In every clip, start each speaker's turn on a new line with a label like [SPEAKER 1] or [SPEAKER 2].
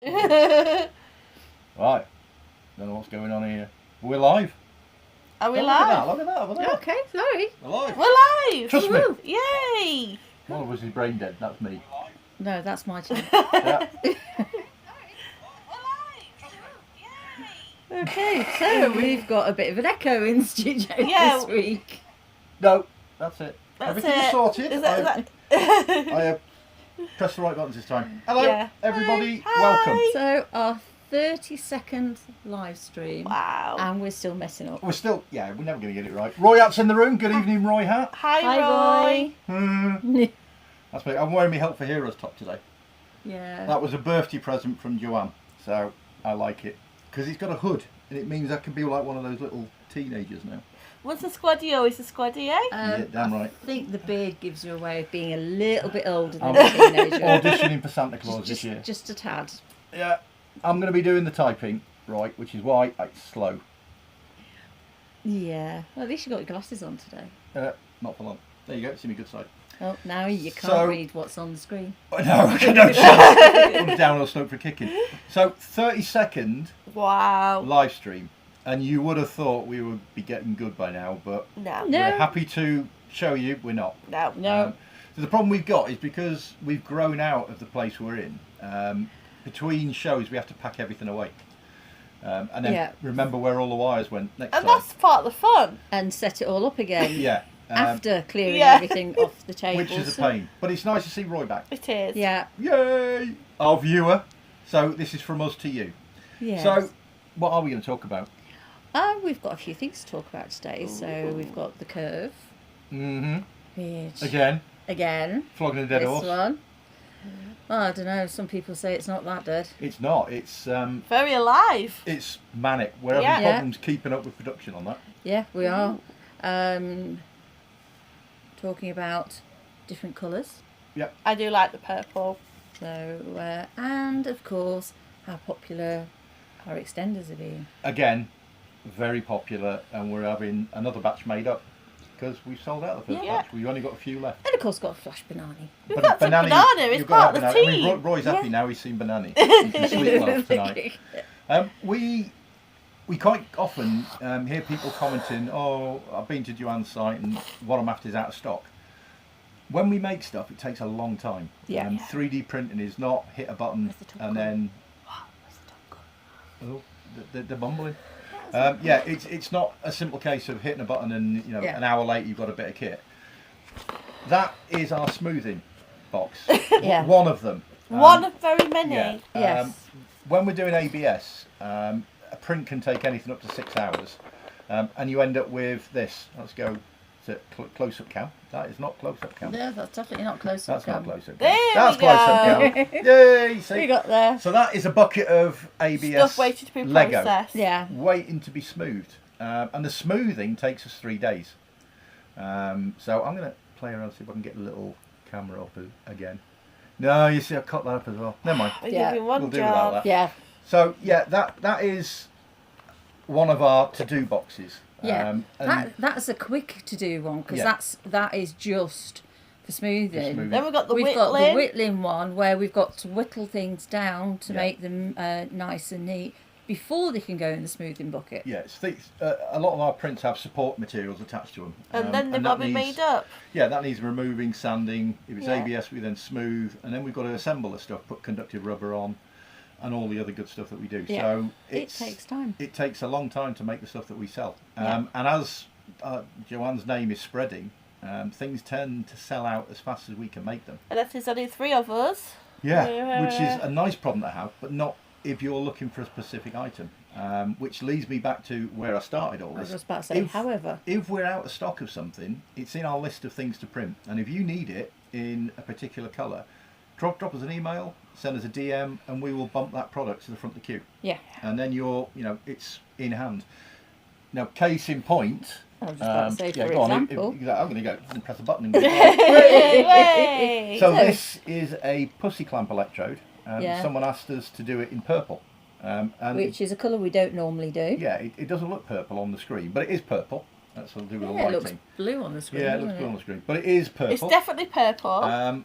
[SPEAKER 1] Right. Don't know what's going on here. We're live.
[SPEAKER 2] Are we
[SPEAKER 1] Oh,
[SPEAKER 2] live?
[SPEAKER 1] Look at that, over there.
[SPEAKER 3] Okay, sorry.
[SPEAKER 1] We're live.
[SPEAKER 2] We're live.
[SPEAKER 1] Trust me.
[SPEAKER 3] Woo.
[SPEAKER 2] Yay!
[SPEAKER 1] One of us is brain dead. That's me.
[SPEAKER 3] No, that's my turn.
[SPEAKER 1] Yeah.
[SPEAKER 3] Okay, so we've got a bit of an echo in the studio
[SPEAKER 2] Yeah.
[SPEAKER 3] this week.
[SPEAKER 1] No, that's it.
[SPEAKER 2] That's
[SPEAKER 1] Everything is
[SPEAKER 2] it.
[SPEAKER 1] sorted.
[SPEAKER 2] Is that?
[SPEAKER 1] I pressed the right buttons this time. Hello,
[SPEAKER 2] Yeah.
[SPEAKER 1] everybody.
[SPEAKER 2] Hi.
[SPEAKER 1] Welcome.
[SPEAKER 3] So our 30-second live stream,
[SPEAKER 2] Wow.
[SPEAKER 3] and we're still messing up.
[SPEAKER 1] We're still, we're never going to get it right. Roy Hat's in the room. Good evening, Roy Hat.
[SPEAKER 2] Hi,
[SPEAKER 3] Hi,
[SPEAKER 2] Roy.
[SPEAKER 1] That's me. I'm wearing my Help for Heroes top today.
[SPEAKER 3] Yeah.
[SPEAKER 1] That was a birthday present from Joanne, so I like it because it's got a hood, and it means I can be like one of those little teenagers now.
[SPEAKER 2] What's a squaddy? Always a squaddy, eh?
[SPEAKER 1] Yeah, damn right.
[SPEAKER 3] I think the beard gives you a way of being a little bit older than
[SPEAKER 1] I'm
[SPEAKER 3] a teenager.
[SPEAKER 1] auditioning for Santa Claus this year.
[SPEAKER 3] Just a tad.
[SPEAKER 1] Yeah, I'm going to be doing the typing, right, which is why it's slow.
[SPEAKER 3] Yeah. Well, at least you got your glasses on today.
[SPEAKER 1] Not for long. There you go, see me good side.
[SPEAKER 3] Oh, now you can't
[SPEAKER 1] So-
[SPEAKER 3] read what's on the screen.
[SPEAKER 1] No, I don't. I'm down or slope for kicking. So, 30-second
[SPEAKER 2] Wow.
[SPEAKER 1] live stream, and you would have thought we would be getting good by now, but
[SPEAKER 2] No.
[SPEAKER 3] No.
[SPEAKER 1] we're happy to show you we're not.
[SPEAKER 2] No.
[SPEAKER 3] No.
[SPEAKER 1] So the problem we've got is because we've grown out of the place we're in. Between shows, we have to pack everything away, and then
[SPEAKER 3] Yeah.
[SPEAKER 1] remember where all the wires went next
[SPEAKER 2] And
[SPEAKER 1] time.
[SPEAKER 2] that's part of the fun.
[SPEAKER 3] And set it all up again.
[SPEAKER 1] Yeah,
[SPEAKER 3] After clearing
[SPEAKER 2] Yeah.
[SPEAKER 3] everything off the table.
[SPEAKER 1] which is a pain. But it's nice to see Roy back.
[SPEAKER 2] It is.
[SPEAKER 3] Yeah.
[SPEAKER 1] Yay! Our viewer. So this is from us to you.
[SPEAKER 3] Yeah.
[SPEAKER 1] So what are we going to talk about?
[SPEAKER 3] We've got a few things to talk about today. So we've got the curve,
[SPEAKER 1] Mm-hmm.
[SPEAKER 3] which
[SPEAKER 1] Again, flogging a dead
[SPEAKER 3] this
[SPEAKER 1] horse.
[SPEAKER 3] one. Well, I don't know. Some people say it's not that dead.
[SPEAKER 1] It's not. It's
[SPEAKER 2] Very alive.
[SPEAKER 1] it's manic. We're having
[SPEAKER 2] Yeah.
[SPEAKER 1] problems keeping up with production on that.
[SPEAKER 3] Yeah, we are. Talking about different colours.
[SPEAKER 2] I do like the purple.
[SPEAKER 3] So and of course how popular our extenders are being.
[SPEAKER 1] Again, very popular, and we're having another batch made up because we've sold out the first
[SPEAKER 2] Yeah.
[SPEAKER 1] batch. We've only got a few left.
[SPEAKER 3] And of course got a flash banana.
[SPEAKER 2] We've got some banana. It's
[SPEAKER 1] you've got
[SPEAKER 2] part of the
[SPEAKER 1] banana. I mean,
[SPEAKER 2] team.
[SPEAKER 1] Roy's happy
[SPEAKER 3] Yeah.
[SPEAKER 1] now. He's seen banana. He can sleep well tonight. We quite often hear people commenting, "Oh, I've been to Joanne's site and what I'm after is out of stock." When we make stuff, it takes a long time.
[SPEAKER 3] Yeah.
[SPEAKER 1] 3D printing is not hit a button
[SPEAKER 3] Where's the top
[SPEAKER 1] and
[SPEAKER 3] gun?
[SPEAKER 1] then
[SPEAKER 3] Where's the top gun?
[SPEAKER 1] oh, they're bumbling. It's not a simple case of hitting a button and
[SPEAKER 3] Yeah.
[SPEAKER 1] an hour later you've got a bit of kit. That is our smoothing box.
[SPEAKER 3] Yeah.
[SPEAKER 1] One of them.
[SPEAKER 2] One of very many.
[SPEAKER 1] Yeah.
[SPEAKER 3] Yes.
[SPEAKER 1] When we're doing ABS, a print can take anything up to 6 hours, and you end up with this. Let's go to close-up cam. That is not close-up cam.
[SPEAKER 3] No, that's definitely not close up.
[SPEAKER 1] That's not close-up cam.
[SPEAKER 2] There
[SPEAKER 1] That's
[SPEAKER 2] we
[SPEAKER 1] close-up
[SPEAKER 2] go.
[SPEAKER 1] cam. Yay!
[SPEAKER 3] We
[SPEAKER 1] See?
[SPEAKER 3] got there.
[SPEAKER 1] So that is a bucket of ABS
[SPEAKER 2] Stuff waiting to be
[SPEAKER 1] Lego
[SPEAKER 2] processed.
[SPEAKER 3] Yeah.
[SPEAKER 1] waiting to be smoothed, and the smoothing takes us 3 days. So I'm going to play around see if I can get the little camera up again. No, you see, I cut that up as well. Never mind.
[SPEAKER 2] We're
[SPEAKER 3] Yeah.
[SPEAKER 2] giving one
[SPEAKER 1] We'll do without
[SPEAKER 2] job.
[SPEAKER 1] that.
[SPEAKER 3] Yeah.
[SPEAKER 1] So yeah, that is one of our to-do boxes.
[SPEAKER 3] Yeah.
[SPEAKER 1] And
[SPEAKER 3] That's a quick to do one because
[SPEAKER 1] Yeah.
[SPEAKER 3] that is just for smoothing.
[SPEAKER 1] smoothing.
[SPEAKER 2] Then we've got the
[SPEAKER 3] We've
[SPEAKER 2] whittling.
[SPEAKER 3] got the whittling one where we've got to whittle things down to
[SPEAKER 1] Yeah.
[SPEAKER 3] make them nice and neat before they can go in the smoothing bucket.
[SPEAKER 1] Yeah, a lot of our prints have support materials attached to them.
[SPEAKER 2] And then they've got to be made up.
[SPEAKER 1] Yeah, that needs removing, sanding. If it's
[SPEAKER 2] Yeah.
[SPEAKER 1] ABS, we then smooth, and then we've got to assemble the stuff, put conductive rubber on, and all the other good stuff that we do.
[SPEAKER 3] Yeah.
[SPEAKER 1] So
[SPEAKER 3] It takes time.
[SPEAKER 1] It takes a long time to make the stuff that we sell.
[SPEAKER 3] Yeah.
[SPEAKER 1] And as Joanne's name is spreading, things tend to sell out as fast as we can make them.
[SPEAKER 2] And if there's only 3 of us.
[SPEAKER 1] Yeah, which is a nice problem to have, but not if you're looking for a specific item. Which leads me back to where I started all
[SPEAKER 3] I was
[SPEAKER 1] this.
[SPEAKER 3] just about to say,
[SPEAKER 1] If-
[SPEAKER 3] however.
[SPEAKER 1] If we're out of stock of something, it's in our list of things to print. And if you need it in a particular colour, drop us an email, send us a DM, and we will bump that product to the front of the queue.
[SPEAKER 3] Yeah.
[SPEAKER 1] And then it's in hand. Now, case in point.
[SPEAKER 3] I was just about to say, for
[SPEAKER 1] go on,
[SPEAKER 3] example.
[SPEAKER 1] I'm going to go and press a button. And go,
[SPEAKER 2] Yay!
[SPEAKER 1] so this is a pussy clamp electrode.
[SPEAKER 3] Yeah.
[SPEAKER 1] Someone asked us to do it in purple. And
[SPEAKER 3] Which is a colour we don't normally do.
[SPEAKER 1] yeah, it doesn't look purple on the screen, but it is purple. That's what to do with the
[SPEAKER 3] Yeah, it looks
[SPEAKER 1] lighting.
[SPEAKER 3] blue on the screen.
[SPEAKER 1] Yeah, it looks
[SPEAKER 3] doesn't
[SPEAKER 1] blue on the screen, but it is purple.
[SPEAKER 2] It's definitely purple.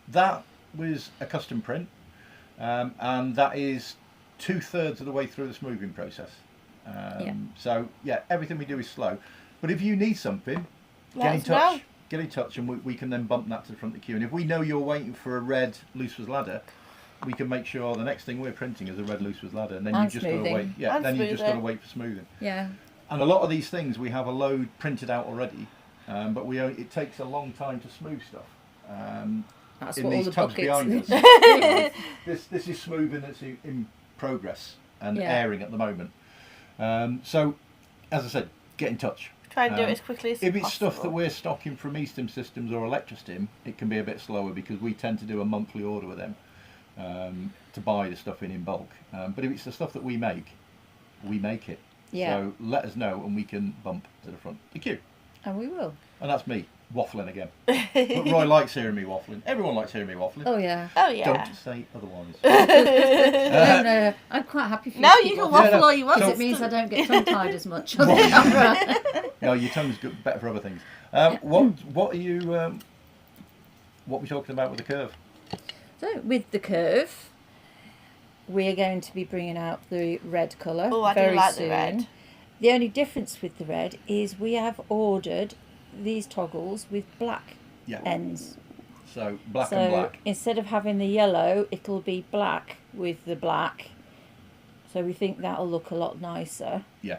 [SPEAKER 1] That was a custom print, and that is 2/3 of the way through the smoothing process.
[SPEAKER 3] Yeah.
[SPEAKER 1] So yeah, everything we do is slow. But if you need something,
[SPEAKER 2] Let
[SPEAKER 1] get in
[SPEAKER 2] us
[SPEAKER 1] touch.
[SPEAKER 2] know.
[SPEAKER 1] Get in touch, and we can then bump that to the front of the queue. And if we know you're waiting for a red Lucifer's ladder, we can make sure the next thing we're printing is a red Lucifer's ladder, and then
[SPEAKER 3] And
[SPEAKER 1] you just got to
[SPEAKER 3] smoothing.
[SPEAKER 1] wait. Yeah,
[SPEAKER 2] And
[SPEAKER 1] then you just got to
[SPEAKER 2] smoothing.
[SPEAKER 1] wait for smoothing.
[SPEAKER 3] Yeah.
[SPEAKER 1] And a lot of these things we have a load printed out already, but it takes a long time to smooth stuff.
[SPEAKER 3] That's
[SPEAKER 1] In
[SPEAKER 3] what all
[SPEAKER 1] these
[SPEAKER 3] the
[SPEAKER 1] tubs
[SPEAKER 3] buckets.
[SPEAKER 1] behind us, this is smoothing that's in progress and
[SPEAKER 3] Yeah.
[SPEAKER 1] airing at the moment. So, as I said, get in touch.
[SPEAKER 2] Try and do it as quickly as
[SPEAKER 1] If
[SPEAKER 2] possible.
[SPEAKER 1] it's stuff that we're stocking from e-stim systems or Electro-stim, it can be a bit slower because we tend to do a monthly order with them to buy the stuff in bulk. But if it's the stuff that we make it.
[SPEAKER 3] Yeah.
[SPEAKER 1] So let us know and we can bump to the front of the queue.
[SPEAKER 3] And we will.
[SPEAKER 1] And that's me waffling again. But Roy likes hearing me waffling. Everyone likes hearing me waffling.
[SPEAKER 3] Oh yeah.
[SPEAKER 2] Oh yeah.
[SPEAKER 1] Don't say otherwise.
[SPEAKER 3] No, I'm quite happy for you.
[SPEAKER 2] No,
[SPEAKER 3] to
[SPEAKER 2] you
[SPEAKER 3] keep
[SPEAKER 2] can
[SPEAKER 3] waffling.
[SPEAKER 2] waffle all you want.
[SPEAKER 3] Because it means I don't get tongue tied as much on the camera.
[SPEAKER 1] No, your tongue's good, better for other things. What are you? What are we talking about with the curve?
[SPEAKER 3] So with the curve, we are going to be bringing out the red colour
[SPEAKER 2] Oh, I do
[SPEAKER 3] very
[SPEAKER 2] like
[SPEAKER 3] soon.
[SPEAKER 2] the red.
[SPEAKER 3] The only difference with the red is we have ordered these toggles with black
[SPEAKER 1] Yeah.
[SPEAKER 3] ends.
[SPEAKER 1] So black
[SPEAKER 3] so
[SPEAKER 1] and black.
[SPEAKER 3] instead of having the yellow, it'll be black with the black. So we think that'll look a lot nicer.
[SPEAKER 1] Yeah.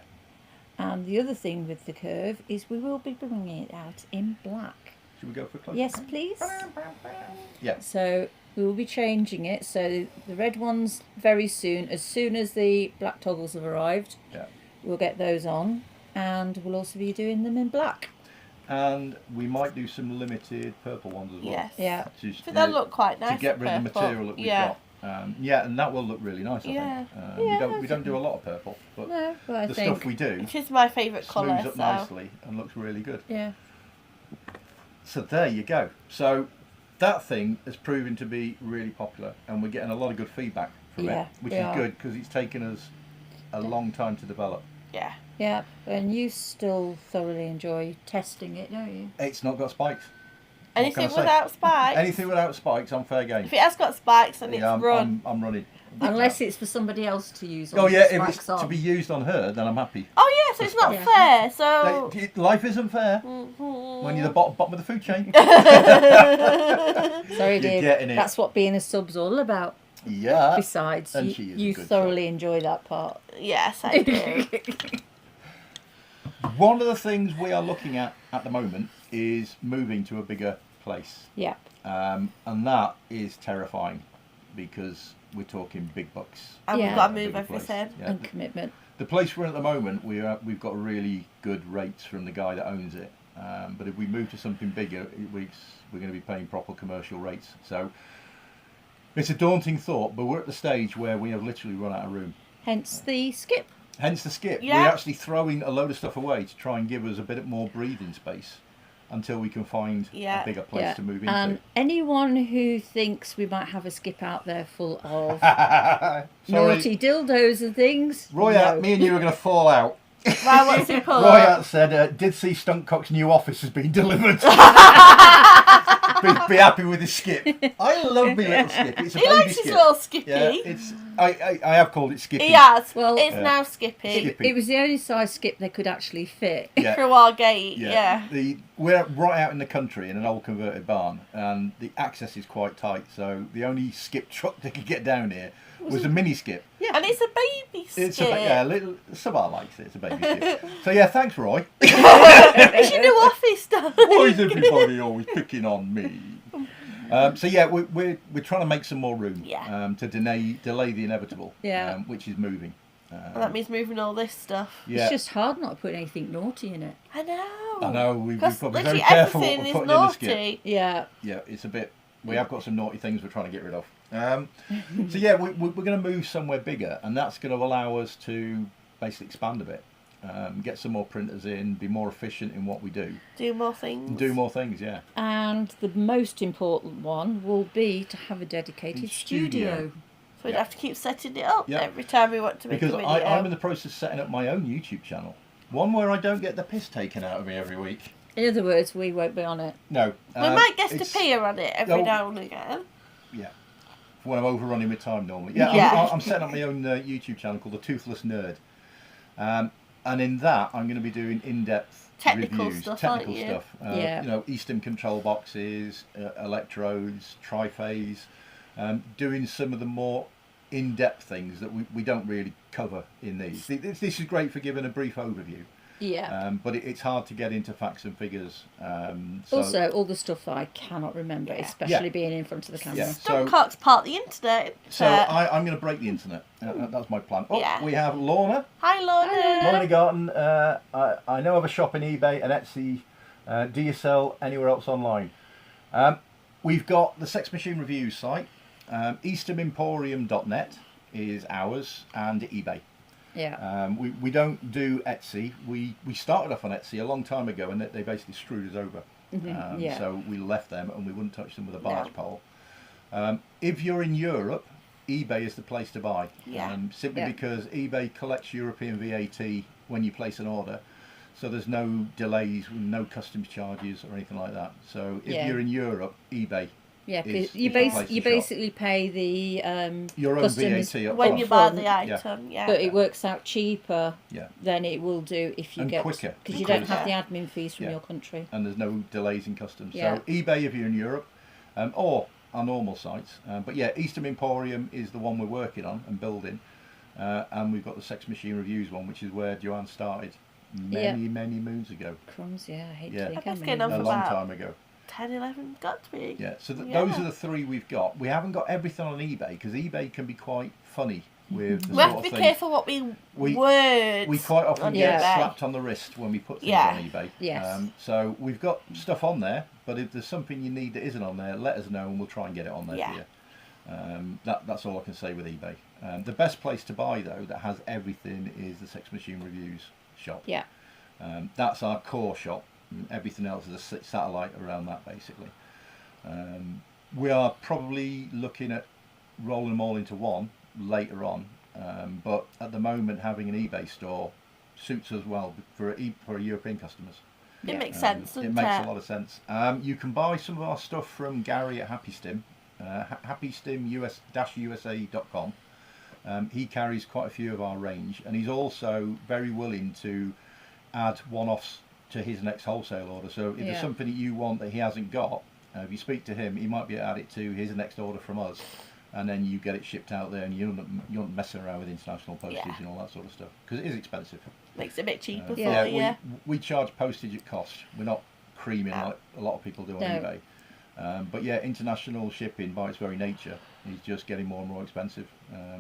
[SPEAKER 3] And the other thing with the curve is we will be bringing it out in black.
[SPEAKER 1] Should we go for a close?
[SPEAKER 3] Yes, please.
[SPEAKER 1] Yeah.
[SPEAKER 3] So we will be changing it. So the red ones very soon. As soon as the black toggles have arrived,
[SPEAKER 1] Yeah.
[SPEAKER 3] we'll get those on. And we'll also be doing them in black.
[SPEAKER 1] And we might do some limited purple ones as well.
[SPEAKER 2] Yes.
[SPEAKER 3] Yeah.
[SPEAKER 1] Just
[SPEAKER 2] But they'll look quite nice.
[SPEAKER 1] to get rid of the
[SPEAKER 2] purple.
[SPEAKER 1] material that we've
[SPEAKER 2] Yeah.
[SPEAKER 1] got. Yeah, and that will look really nice. I
[SPEAKER 2] Yeah.
[SPEAKER 1] think.
[SPEAKER 3] Yeah,
[SPEAKER 1] We don't do a lot of purple, but
[SPEAKER 3] No, but I
[SPEAKER 1] the
[SPEAKER 3] think.
[SPEAKER 1] stuff we do
[SPEAKER 2] Which is my favourite colour.
[SPEAKER 1] smooths up
[SPEAKER 2] So
[SPEAKER 1] nicely and looks really good.
[SPEAKER 3] Yeah.
[SPEAKER 1] So there you go. So that thing has proven to be really popular, and we're getting a lot of good feedback from
[SPEAKER 3] Yeah,
[SPEAKER 1] it, which
[SPEAKER 3] we
[SPEAKER 1] is
[SPEAKER 3] are.
[SPEAKER 1] good because it's taken us a long time to develop.
[SPEAKER 2] yeah.
[SPEAKER 3] Yeah. And you still thoroughly enjoy testing it, don't you?
[SPEAKER 1] It's not got spikes.
[SPEAKER 2] Anything
[SPEAKER 1] can I say?
[SPEAKER 2] without spikes.
[SPEAKER 1] Anything without spikes, I'm fair game.
[SPEAKER 2] If it has got spikes, then it's
[SPEAKER 1] Yeah,
[SPEAKER 2] run.
[SPEAKER 1] I'm running.
[SPEAKER 3] Unless it's for somebody else to use.
[SPEAKER 1] Oh
[SPEAKER 3] on
[SPEAKER 1] yeah,
[SPEAKER 3] the
[SPEAKER 1] if it's
[SPEAKER 3] spikes on.
[SPEAKER 1] to be used on her, then I'm happy.
[SPEAKER 2] Oh yeah, so it's not
[SPEAKER 3] Yeah.
[SPEAKER 2] fair. So.
[SPEAKER 1] Life isn't fair
[SPEAKER 2] Mhm.
[SPEAKER 1] when you're the bottom of the food chain.
[SPEAKER 3] Sorry,
[SPEAKER 1] You're
[SPEAKER 3] dear.
[SPEAKER 1] getting it.
[SPEAKER 3] That's what being a sub's all about.
[SPEAKER 1] Yeah.
[SPEAKER 3] Besides,
[SPEAKER 1] and she is a
[SPEAKER 3] you
[SPEAKER 1] good
[SPEAKER 3] thoroughly enjoy that part.
[SPEAKER 2] Yes, I do.
[SPEAKER 1] One of the things we are looking at the moment is moving to a bigger place.
[SPEAKER 3] Yeah.
[SPEAKER 1] And that is terrifying because we're talking big bucks.
[SPEAKER 2] And
[SPEAKER 3] Yeah.
[SPEAKER 2] we've got to
[SPEAKER 1] A
[SPEAKER 2] move
[SPEAKER 1] bigger place.
[SPEAKER 2] everything.
[SPEAKER 1] Yeah.
[SPEAKER 3] And commitment.
[SPEAKER 1] The place we're in at the moment, we've got really good rates from the guy that owns it. But if we move to something bigger, we're going to be paying proper commercial rates. So it's a daunting thought, but we're at the stage where we have literally run out of room.
[SPEAKER 3] Hence the skip.
[SPEAKER 1] Hence the skip.
[SPEAKER 2] Yeah.
[SPEAKER 1] We're actually throwing a load of stuff away to try and give us a bit more breathing space until we can find
[SPEAKER 2] Yeah.
[SPEAKER 1] a bigger place to move into.
[SPEAKER 3] And anyone who thinks we might have a skip out there full of
[SPEAKER 1] Sorry,
[SPEAKER 3] naughty dildos and things.
[SPEAKER 1] Royat,
[SPEAKER 3] no.
[SPEAKER 1] me and you are going to fall out.
[SPEAKER 2] Right, what's it called?
[SPEAKER 1] Royat said, did see Stuntcock's new office has been delivered. be happy with his skip. I love my little skip. It's a
[SPEAKER 2] He
[SPEAKER 1] baby
[SPEAKER 2] likes
[SPEAKER 1] skip.
[SPEAKER 2] his little Skippy.
[SPEAKER 1] Yeah, it's. I have called it Skippy.
[SPEAKER 2] He has.
[SPEAKER 3] Well,
[SPEAKER 2] it's
[SPEAKER 1] Yeah.
[SPEAKER 2] now Skippy.
[SPEAKER 1] Skippy.
[SPEAKER 3] It was the only size skip they could actually fit.
[SPEAKER 1] Yeah.
[SPEAKER 2] Through our gate. Yeah.
[SPEAKER 1] We're right out in the country in an old converted barn, and the access is quite tight. So the only skip truck that could get down here was a mini skip.
[SPEAKER 2] And it's a baby skip.
[SPEAKER 1] It's a little. Somebody likes it. It's a baby skip. So yeah, thanks, Roy.
[SPEAKER 2] It's your new office, Dad.
[SPEAKER 1] Why is everybody always picking on me? So yeah, we're trying to make some more room.
[SPEAKER 2] Yeah.
[SPEAKER 1] To delay the inevitable.
[SPEAKER 3] Yeah.
[SPEAKER 1] Which is moving.
[SPEAKER 2] And that means moving all this stuff.
[SPEAKER 1] Yeah.
[SPEAKER 3] It's just hard not to put anything naughty in it.
[SPEAKER 2] I know.
[SPEAKER 1] I know. We've
[SPEAKER 2] Because
[SPEAKER 1] got to be
[SPEAKER 2] literally
[SPEAKER 1] very careful what
[SPEAKER 2] everything
[SPEAKER 1] we're
[SPEAKER 2] is
[SPEAKER 1] putting in the skip.
[SPEAKER 2] naughty.
[SPEAKER 3] Yeah.
[SPEAKER 1] Yeah, it's a bit. We have got some naughty things we're trying to get rid of. So yeah, we're going to move somewhere bigger, and that's going to allow us to basically expand a bit, get some more printers in, be more efficient in what we do,
[SPEAKER 2] Do more things.
[SPEAKER 1] and do more things. Yeah.
[SPEAKER 3] And the most important one will be to have a dedicated studio.
[SPEAKER 2] So we'd
[SPEAKER 1] Yeah.
[SPEAKER 2] have to keep setting it up
[SPEAKER 1] Yeah.
[SPEAKER 2] every time we want to make
[SPEAKER 1] Because
[SPEAKER 2] a video.
[SPEAKER 1] I'm in the process of setting up my own YouTube channel, one where I don't get the piss taken out of me every week.
[SPEAKER 3] In other words, we won't be on it.
[SPEAKER 1] No.
[SPEAKER 2] We might guest
[SPEAKER 1] it's-
[SPEAKER 2] appear on it every
[SPEAKER 1] Oh.
[SPEAKER 2] now and again.
[SPEAKER 1] Yeah. for when I'm overrunning with time normally. Yeah,
[SPEAKER 2] Yeah.
[SPEAKER 1] I'm setting up my own YouTube channel called The Toothless Nerd. And in that, I'm going to be doing in-depth
[SPEAKER 2] Technical
[SPEAKER 1] reviews,
[SPEAKER 2] stuff,
[SPEAKER 1] technical
[SPEAKER 2] aren't you?
[SPEAKER 1] stuff.
[SPEAKER 3] Yeah.
[SPEAKER 1] You know, e-stim control boxes, electrodes, tri-phase, doing some of the more in-depth things that we don't really cover in these. This is great for giving a brief overview.
[SPEAKER 3] Yeah.
[SPEAKER 1] But it's hard to get into facts and figures.
[SPEAKER 3] Also, all the stuff that I cannot remember,
[SPEAKER 2] Yeah.
[SPEAKER 3] especially being in front of the camera.
[SPEAKER 1] Yeah. So-
[SPEAKER 2] Stuntcock's part of the internet.
[SPEAKER 1] So I'm going to break the internet. That's my plan. Oh,
[SPEAKER 2] Yeah.
[SPEAKER 1] we have Lorna.
[SPEAKER 2] Hi, Lorna.
[SPEAKER 1] Lorna Garten. I know of a shop in eBay and Etsy. Do you sell anywhere else online? We've got the Sex Machine Reviews site. e-stimemporium.net is ours, and eBay.
[SPEAKER 3] Yeah.
[SPEAKER 1] We don't do Etsy. We started off on Etsy a long time ago, and they basically screwed us over.
[SPEAKER 3] Yeah.
[SPEAKER 1] So we left them, and we wouldn't touch them with a barge
[SPEAKER 2] No.
[SPEAKER 1] pole. If you're in Europe, eBay is the place to buy.
[SPEAKER 2] Yeah.
[SPEAKER 1] Simply
[SPEAKER 3] Yeah.
[SPEAKER 1] because eBay collects European VAT when you place an order, so there's no delays, no customs charges or anything like that. So if
[SPEAKER 3] Yeah.
[SPEAKER 1] you're in Europe, eBay.
[SPEAKER 3] Yeah,
[SPEAKER 1] is
[SPEAKER 3] because you,
[SPEAKER 1] the place to
[SPEAKER 3] you
[SPEAKER 1] shop.
[SPEAKER 3] basically pay the
[SPEAKER 1] Your own
[SPEAKER 3] customs
[SPEAKER 1] VAT up
[SPEAKER 2] When
[SPEAKER 1] front.
[SPEAKER 2] you buy
[SPEAKER 3] front,
[SPEAKER 2] the item, yeah.
[SPEAKER 3] but it works out cheaper
[SPEAKER 1] Yeah.
[SPEAKER 3] than it will do if you
[SPEAKER 1] And
[SPEAKER 3] get
[SPEAKER 1] quicker,
[SPEAKER 3] because you
[SPEAKER 1] because-
[SPEAKER 3] don't have the admin fees from
[SPEAKER 1] Yeah.
[SPEAKER 3] your country.
[SPEAKER 1] And there's no delays in customs.
[SPEAKER 3] Yeah.
[SPEAKER 1] So eBay if you're in Europe, or our normal sites. But yeah, e-stim Emporium is the one we're working on and building. And we've got the Sex Machine Reviews one, which is where Joanne started many moons ago.
[SPEAKER 3] Crumbs, yeah, I hate
[SPEAKER 1] Yeah.
[SPEAKER 3] to think
[SPEAKER 2] I
[SPEAKER 3] how
[SPEAKER 2] guess
[SPEAKER 3] many.
[SPEAKER 2] getting on
[SPEAKER 1] A
[SPEAKER 2] for
[SPEAKER 1] long
[SPEAKER 2] about
[SPEAKER 1] time ago.
[SPEAKER 2] 10, 11, got to be.
[SPEAKER 1] Yeah, so
[SPEAKER 2] Yeah.
[SPEAKER 1] those are the three we've got. We haven't got everything on eBay because eBay can be quite funny with the
[SPEAKER 2] We have
[SPEAKER 1] sort
[SPEAKER 2] to
[SPEAKER 1] of
[SPEAKER 2] be
[SPEAKER 1] thing.
[SPEAKER 2] careful what
[SPEAKER 1] We-
[SPEAKER 2] words.
[SPEAKER 1] We quite often
[SPEAKER 2] on
[SPEAKER 1] get
[SPEAKER 2] eBay.
[SPEAKER 1] slapped on the wrist when we put things
[SPEAKER 2] Yeah.
[SPEAKER 1] on eBay.
[SPEAKER 3] Yes.
[SPEAKER 1] So we've got stuff on there, but if there's something you need that isn't on there, let us know and we'll try and get it on there
[SPEAKER 2] Yeah.
[SPEAKER 1] for you. That's all I can say with eBay. The best place to buy though that has everything is the Sex Machine Reviews shop.
[SPEAKER 3] Yeah.
[SPEAKER 1] That's our core shop. Everything else is a satellite around that basically. We are probably looking at rolling them all into one later on, but at the moment having an eBay store suits us well for European customers.
[SPEAKER 2] It
[SPEAKER 3] Yeah.
[SPEAKER 2] makes sense,
[SPEAKER 1] It
[SPEAKER 2] doesn't
[SPEAKER 1] makes a lot of sense. You can buy some of our stuff from Gary at HappyStim, happystim-usa.com. He carries quite a few of our range, and he's also very willing to add one-offs to his next wholesale order. So if there's
[SPEAKER 3] Yeah.
[SPEAKER 1] something that you want that he hasn't got, if you speak to him, he might be able to add it to his next order from us, and then you get it shipped out there, and you're not messing around with international postage
[SPEAKER 2] Yeah.
[SPEAKER 1] and all that sort of stuff, because it is expensive.
[SPEAKER 2] Makes it a bit cheaper for
[SPEAKER 3] Yeah.
[SPEAKER 2] you. Yeah.
[SPEAKER 1] we charge postage at cost. We're not creaming
[SPEAKER 2] No.
[SPEAKER 1] like a lot of people do on
[SPEAKER 3] No.
[SPEAKER 1] eBay. But yeah, international shipping by its very nature is just getting more and more expensive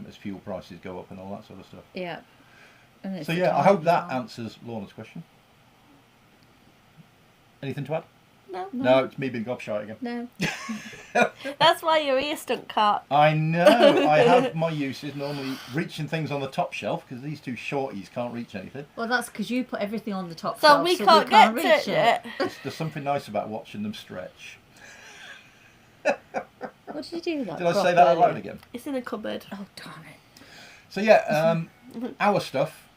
[SPEAKER 1] as fuel prices go up and all that sort of stuff.
[SPEAKER 3] Yeah. And it's
[SPEAKER 1] So
[SPEAKER 3] the
[SPEAKER 1] yeah, I
[SPEAKER 3] time
[SPEAKER 1] hope
[SPEAKER 3] as
[SPEAKER 1] that
[SPEAKER 3] well.
[SPEAKER 1] answers Lorna's question. Anything to add?
[SPEAKER 2] No.
[SPEAKER 1] No, it's me being gobshite again.
[SPEAKER 3] No.
[SPEAKER 2] That's why your ear stunt cart.
[SPEAKER 1] I know. I have my uses normally reaching things on the top shelf because these two shorties can't reach anything.
[SPEAKER 3] Well, that's because you put everything on the top
[SPEAKER 2] So
[SPEAKER 3] shelf,
[SPEAKER 2] we can't get to it yet.
[SPEAKER 1] There's something nice about watching them stretch.
[SPEAKER 3] What did you do? Like
[SPEAKER 1] Did I
[SPEAKER 3] crop
[SPEAKER 1] say that out loud
[SPEAKER 3] earlier?
[SPEAKER 1] again?
[SPEAKER 2] It's in a cupboard.
[SPEAKER 3] Oh, darn it.
[SPEAKER 1] So yeah, our stuff,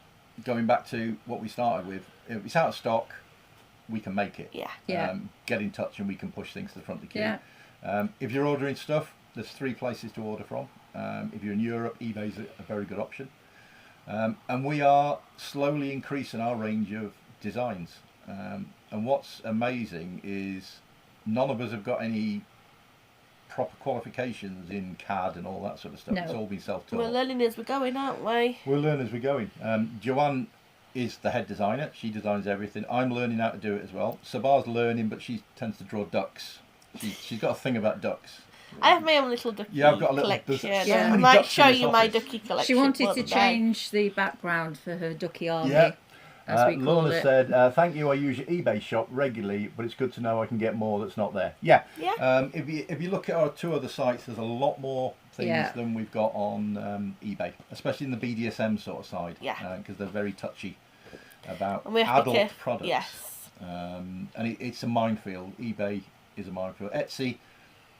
[SPEAKER 1] going back to what we started with, if it's out of stock, we can make it.
[SPEAKER 2] Yeah.
[SPEAKER 3] Yeah.
[SPEAKER 1] Get in touch and we can push things to the front of the queue.
[SPEAKER 3] Yeah.
[SPEAKER 1] If you're ordering stuff, there's 3 places to order from. If you're in Europe, eBay's a very good option. And we are slowly increasing our range of designs. And what's amazing is none of us have got any proper qualifications in CAD and all that sort of stuff.
[SPEAKER 3] No.
[SPEAKER 1] It's all been self-taught.
[SPEAKER 2] We're learning as we're going, aren't we?
[SPEAKER 1] We'll learn as we're going. Joanne is the head designer. She designs everything. I'm learning how to do it as well. Sabar's learning, but she tends to draw ducks. She's got a thing about ducks.
[SPEAKER 2] I have my own little ducky
[SPEAKER 1] Yeah, I've got a little-
[SPEAKER 2] collection.
[SPEAKER 1] there's
[SPEAKER 3] so
[SPEAKER 2] I
[SPEAKER 3] many
[SPEAKER 2] might
[SPEAKER 1] ducks in
[SPEAKER 2] show
[SPEAKER 1] this
[SPEAKER 2] you my
[SPEAKER 1] office.
[SPEAKER 2] ducky collection.
[SPEAKER 3] She wanted to
[SPEAKER 2] one day.
[SPEAKER 3] change the background for her ducky army,
[SPEAKER 1] Yeah.
[SPEAKER 3] as we call
[SPEAKER 1] Lorna
[SPEAKER 3] it.
[SPEAKER 1] said, thank you, I use your eBay shop regularly, but it's good to know I can get more that's not there. Yeah.
[SPEAKER 2] Yeah.
[SPEAKER 1] If you look at our 2 other sites, there's a lot more things
[SPEAKER 3] Yeah.
[SPEAKER 1] than we've got on eBay, especially in the BDSM sort of side.
[SPEAKER 2] Yeah.
[SPEAKER 1] Because they're very touchy about
[SPEAKER 2] And we have to be
[SPEAKER 1] adult
[SPEAKER 2] careful.
[SPEAKER 1] products.
[SPEAKER 2] Yes.
[SPEAKER 1] And it's a minefield. eBay is a minefield. Etsy,